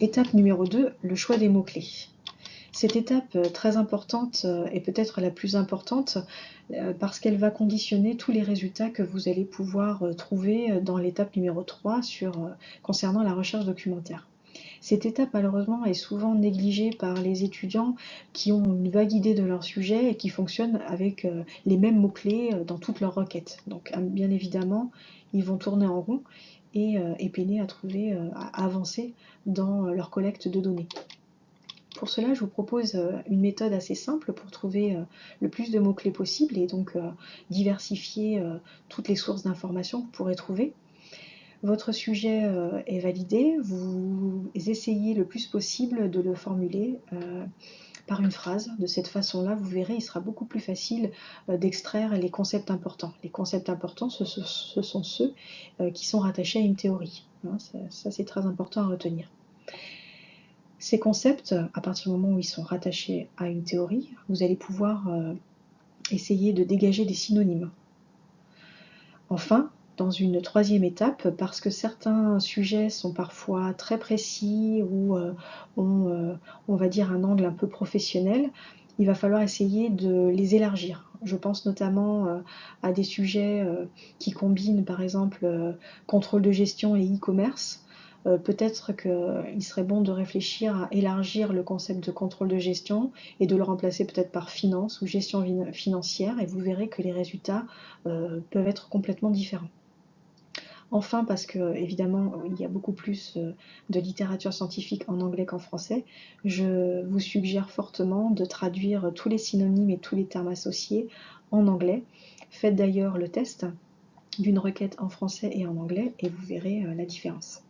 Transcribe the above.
Étape numéro 2, le choix des mots-clés. Cette étape très importante est peut-être la plus importante parce qu'elle va conditionner tous les résultats que vous allez pouvoir trouver dans l'étape numéro 3 concernant la recherche documentaire. Cette étape, malheureusement, est souvent négligée par les étudiants qui ont une vague idée de leur sujet et qui fonctionnent avec les mêmes mots-clés dans toutes leurs requêtes. Donc, bien évidemment, ils vont tourner en rond et peiner à trouver, à avancer dans leur collecte de données. Pour cela, je vous propose une méthode assez simple pour trouver le plus de mots-clés possible et donc diversifier toutes les sources d'informations que vous pourrez trouver. Votre sujet est validé, vous essayez le plus possible de le formuler par une phrase. De cette façon-là, vous verrez, il sera beaucoup plus facile d'extraire les concepts importants. Les concepts importants, ce sont ceux qui sont rattachés à une théorie. Ça c'est très important à retenir. Ces concepts, à partir du moment où ils sont rattachés à une théorie, vous allez pouvoir essayer de dégager des synonymes. Enfin, dans une troisième étape, parce que certains sujets sont parfois très précis ou ont, on va dire, un angle un peu professionnel, il va falloir essayer de les élargir. Je pense notamment à des sujets qui combinent par exemple contrôle de gestion et e-commerce. Peut-être qu'il serait bon de réfléchir à élargir le concept de contrôle de gestion et de le remplacer peut-être par finance ou gestion financière, et vous verrez que les résultats peuvent être complètement différents. Enfin, parce que évidemment il y a beaucoup plus de littérature scientifique en anglais qu'en français, je vous suggère fortement de traduire tous les synonymes et tous les termes associés en anglais. Faites d'ailleurs le test d'une requête en français et en anglais et vous verrez la différence.